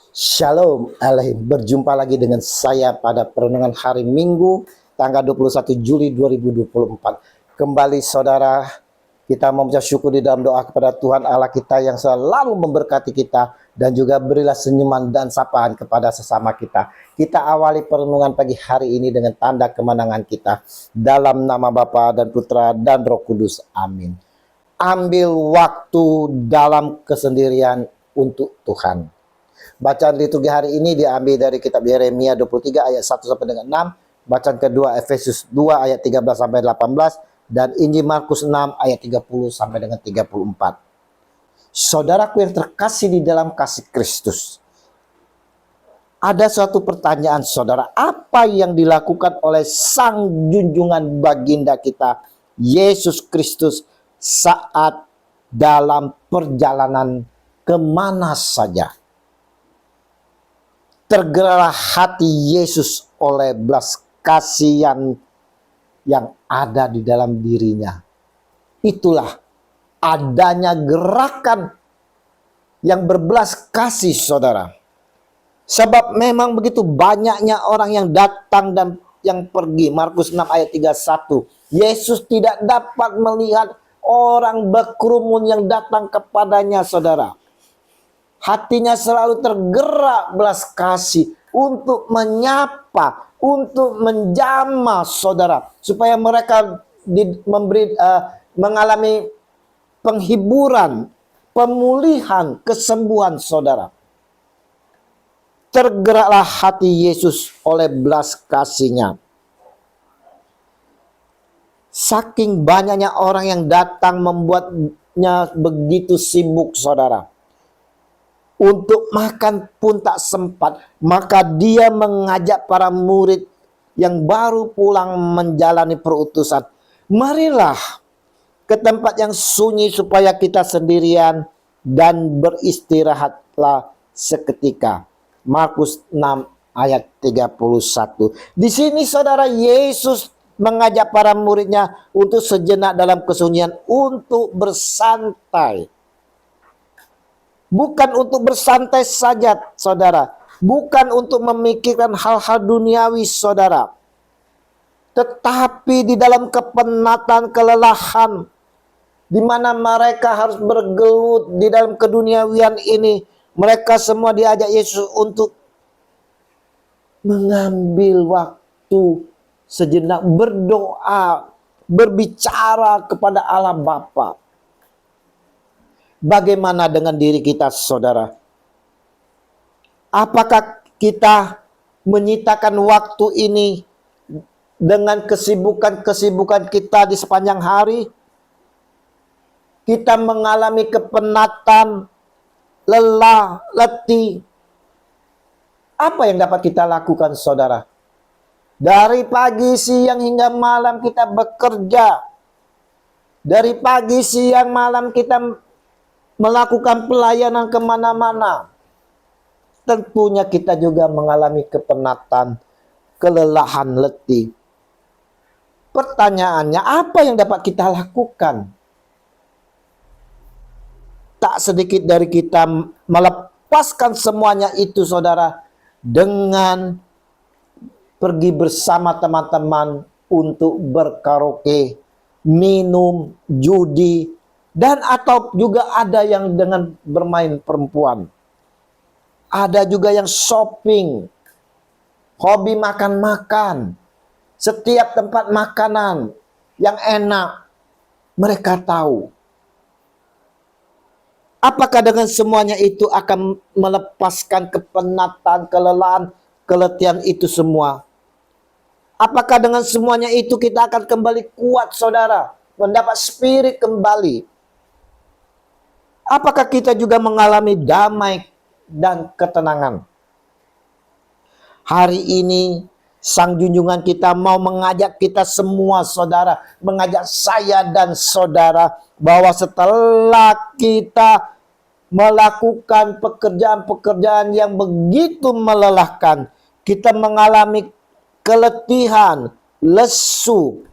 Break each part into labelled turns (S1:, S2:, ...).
S1: Shalom Alaikum. Berjumpa lagi dengan saya pada perenungan hari Minggu tanggal 21 Juli 2024. Kembali saudara, kita mengucap syukur di dalam doa kepada Tuhan Allah kita yang selalu memberkati kita, dan juga berilah senyuman dan sapaan kepada sesama kita. Kita awali perenungan pagi hari ini dengan tanda kemenangan kita. Dalam nama Bapa dan Putra dan Roh Kudus. Amin. Ambil waktu dalam kesendirian untuk Tuhan. Bacaan liturgi hari ini diambil dari kitab Yeremia 23 ayat 1 sampai dengan 6, bacaan kedua Efesus 2 ayat 13 sampai 18, dan Injil Markus 6 ayat 30 sampai dengan 34. Saudaraku yang terkasih di dalam kasih Kristus, ada suatu pertanyaan saudara, apa yang dilakukan oleh sang junjungan baginda kita Yesus Kristus saat dalam perjalanan kemana saja? Tergeraklah hati Yesus oleh belas kasihan yang ada di dalam dirinya. Itulah adanya gerakan yang berbelas kasih saudara. Sebab memang begitu banyaknya orang yang datang dan yang pergi. Markus 6 ayat 31. Yesus tidak dapat melihat orang berkerumun yang datang kepadanya saudara. Hatinya selalu tergerak belas kasih untuk menyapa, untuk menjamah saudara, supaya mereka mengalami penghiburan, pemulihan, kesembuhan saudara. Tergeraklah hati Yesus oleh belas kasihnya. Saking banyaknya orang yang datang membuatnya begitu sibuk saudara. Untuk makan pun tak sempat, maka dia mengajak para murid yang baru pulang menjalani perutusan. Marilah ke tempat yang sunyi supaya kita sendirian dan beristirahatlah seketika. Markus 6 ayat 31. Di sini saudara, Yesus mengajak para muridnya untuk sejenak dalam kesunyian untuk bersantai. Bukan untuk bersantai saja saudara, bukan untuk memikirkan hal-hal duniawi saudara, tetapi di dalam kepenatan, kelelahan, di mana mereka harus bergelut di dalam keduniawian ini, mereka semua diajak Yesus untuk mengambil waktu sejenak berdoa, berbicara kepada Allah Bapa. Bagaimana dengan diri kita saudara? Apakah kita menyitakan waktu ini dengan kesibukan-kesibukan kita di sepanjang hari? Kita mengalami kepenatan, lelah, letih. Apa yang dapat kita lakukan saudara? Dari pagi, siang, hingga malam kita bekerja. Dari pagi, siang, malam kita melakukan pelayanan kemana-mana. Tentunya kita juga mengalami kepenatan, kelelahan, letih. Pertanyaannya, apa yang dapat kita lakukan? Tak sedikit dari kita melepaskan semuanya itu saudara, dengan pergi bersama teman-teman untuk berkaraoke, minum, judi, dan atau juga ada yang dengan bermain perempuan. Ada juga yang shopping, hobi makan-makan. Setiap tempat makanan yang enak mereka tahu. Apakah dengan semuanya itu akan melepaskan kepenatan, kelelahan, keletihan itu semua? Apakah dengan semuanya itu kita akan kembali kuat saudara, mendapat spirit kembali? Apakah kita juga mengalami damai dan ketenangan? Hari ini sang junjungan kita mau mengajak kita semua saudara, mengajak saya dan saudara, bahwa setelah kita melakukan pekerjaan-pekerjaan yang begitu melelahkan, kita mengalami keletihan, lesu.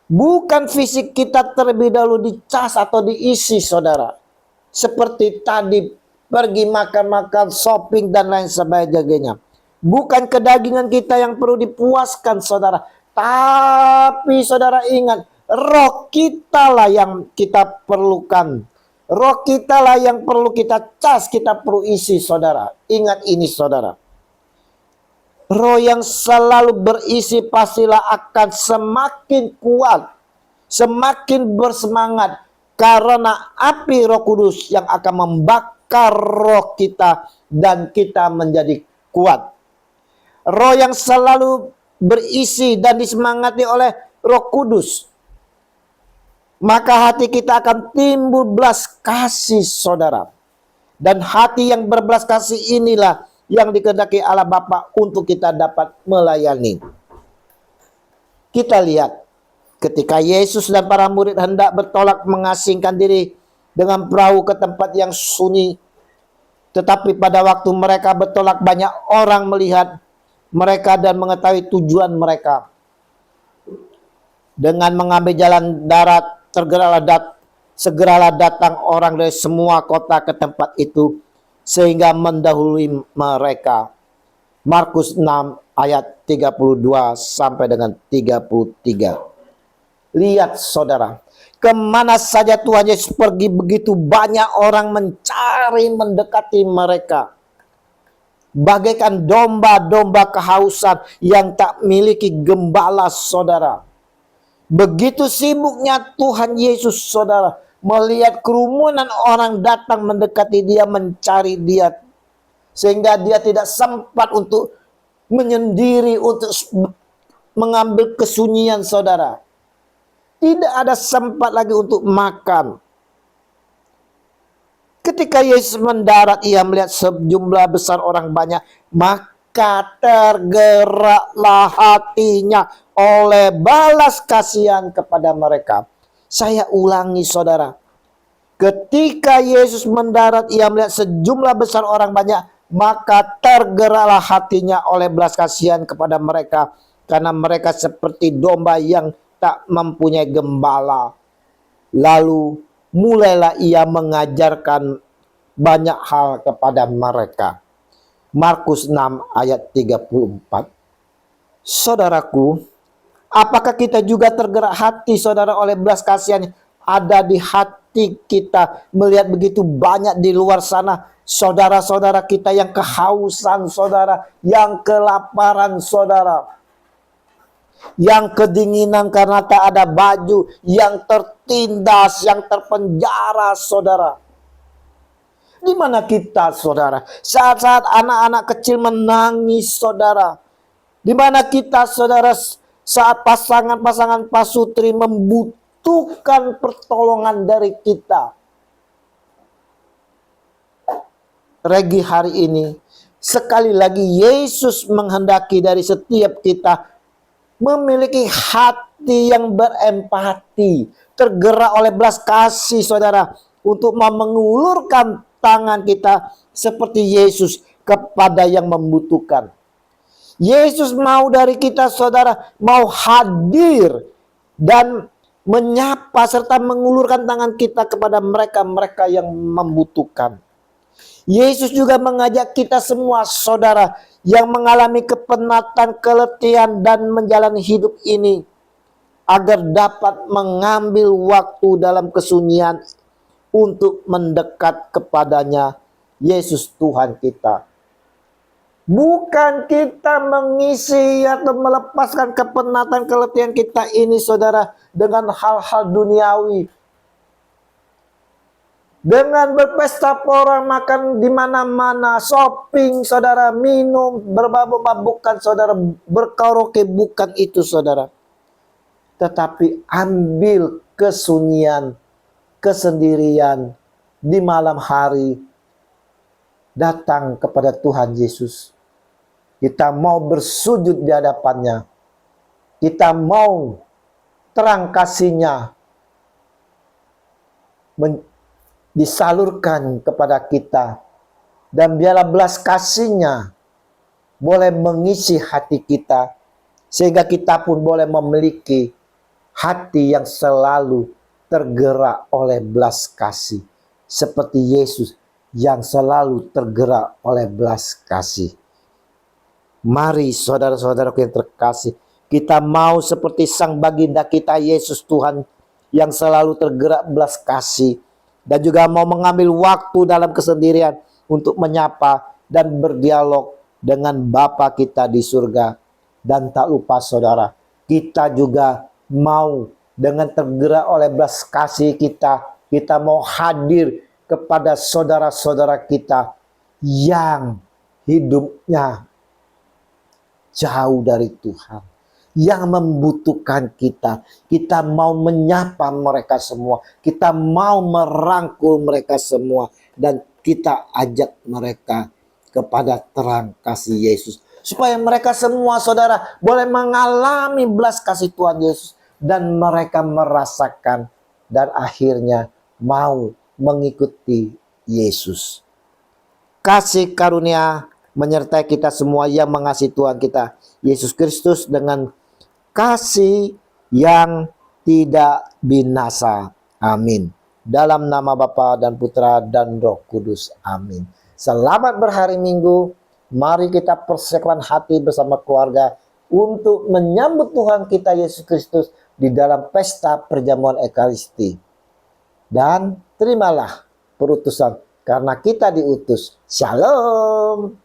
S1: Bukan fisik kita terlebih dahulu dicas atau diisi saudara. Seperti tadi pergi makan-makan, shopping, dan lain sebagainya. Bukan kedagingan kita yang perlu dipuaskan, saudara. Tapi saudara ingat, roh kita lah yang kita perlukan. Roh kita lah yang perlu kita cas, kita perlu isi, saudara. Ingat ini, saudara. Roh yang selalu berisi pastilah akan semakin kuat, semakin bersemangat. Karena api Roh Kudus yang akan membakar roh kita dan kita menjadi kuat. Roh yang selalu berisi dan disemangati oleh Roh Kudus, maka hati kita akan timbul belas kasih, saudara. Dan hati yang berbelas kasih inilah yang dikehendaki Allah Bapa untuk kita dapat melayani. Kita lihat ketika Yesus dan para murid hendak bertolak mengasingkan diri dengan perahu ke tempat yang sunyi, tetapi pada waktu mereka bertolak banyak orang melihat mereka dan mengetahui tujuan mereka. Dengan mengambil jalan darat, segeralah datang orang dari semua kota ke tempat itu, sehingga mendahului mereka. Markus 6 ayat 32 sampai dengan 33. Lihat saudara, kemana saja Tuhan Yesus pergi, begitu banyak orang mencari mendekati mereka. Bagaikan domba-domba kehausan yang tak miliki gembala, saudara. Begitu sibuknya Tuhan Yesus, saudara, melihat kerumunan orang datang mendekati dia, mencari dia, sehingga dia tidak sempat untuk menyendiri, untuk mengambil kesunyian, saudara. Tidak ada sempat lagi untuk makan. Ketika Yesus mendarat, ia melihat sejumlah besar orang banyak, maka tergeraklah hatinya oleh balas kasihan kepada mereka. Saya ulangi, saudara. Ketika Yesus mendarat, ia melihat sejumlah besar orang banyak, maka tergeraklah hatinya oleh belas kasihan kepada mereka, karena mereka seperti domba yang tak mempunyai gembala. Lalu mulailah ia mengajarkan banyak hal kepada mereka. Markus 6 ayat 34. Saudaraku, apakah kita juga tergerak hati, saudara, oleh belas kasihan ada di hati kita melihat begitu banyak di luar sana saudara-saudara kita yang kehausan, saudara, yang kelaparan, saudara, yang kedinginan karena tak ada baju, yang tertindas, yang terpenjara, saudara. Di mana kita, saudara? Saat-saat anak-anak kecil menangis, saudara. Di mana kita, saudara, saat pasangan-pasangan pasutri membutuhkan pertolongan dari kita. Regi hari ini, sekali lagi Yesus menghendaki dari setiap kita memiliki hati yang berempati, tergerak oleh belas kasih, saudara, untuk mengulurkan tangan kita seperti Yesus kepada yang membutuhkan. Yesus mau dari kita, saudara, mau hadir dan menyapa serta mengulurkan tangan kita kepada mereka-mereka yang membutuhkan. Yesus juga mengajak kita semua, saudara, yang mengalami kepenatan, keletihan, dan menjalani hidup ini, agar dapat mengambil waktu dalam kesunyian untuk mendekat kepadanya, Yesus Tuhan kita. Bukan kita mengisi atau melepaskan kepenatan, keletihan kita ini, saudara, dengan hal-hal duniawi. Dengan berpesta pora, makan di mana-mana, shopping, saudara, minum, berbabuk-babukan, saudara, berkaraoke, bukan itu, saudara. Tetapi ambil kesunyian, kesendirian di malam hari, datang kepada Tuhan Yesus. Kita mau bersujud di hadapannya. Kita mau terang kasih-Nya disalurkan kepada kita, dan biarlah belas kasih-Nya boleh mengisi hati kita, sehingga kita pun boleh memiliki hati yang selalu tergerak oleh belas kasih seperti Yesus yang selalu tergerak oleh belas kasih. Mari saudara-saudaraku yang terkasih, kita mau seperti sang baginda kita Yesus Tuhan yang selalu tergerak belas kasih, dan juga mau mengambil waktu dalam kesendirian untuk menyapa dan berdialog dengan Bapa kita di surga. Dan tak lupa saudara, kita juga mau dengan tergerak oleh belas kasih kita mau hadir kepada saudara-saudara kita yang hidupnya jauh dari Tuhan, yang membutuhkan kita. Kita mau menyapa mereka semua, kita mau merangkul mereka semua, dan kita ajak mereka kepada terang kasih Yesus, supaya mereka semua saudara boleh mengalami belas kasih Tuhan Yesus, dan mereka merasakan dan akhirnya mau mengikuti Yesus. Kasih karunia menyertai kita semua yang mengasihi Tuhan kita Yesus Kristus dengan kasih yang tidak binasa. Amin. Dalam nama Bapa dan Putra dan Roh Kudus. Amin. Selamat berhari Minggu. Mari kita persiapkan hati bersama keluarga untuk menyambut Tuhan kita Yesus Kristus di dalam pesta perjamuan Ekaristi. Dan terimalah perutusan karena kita diutus. Shalom.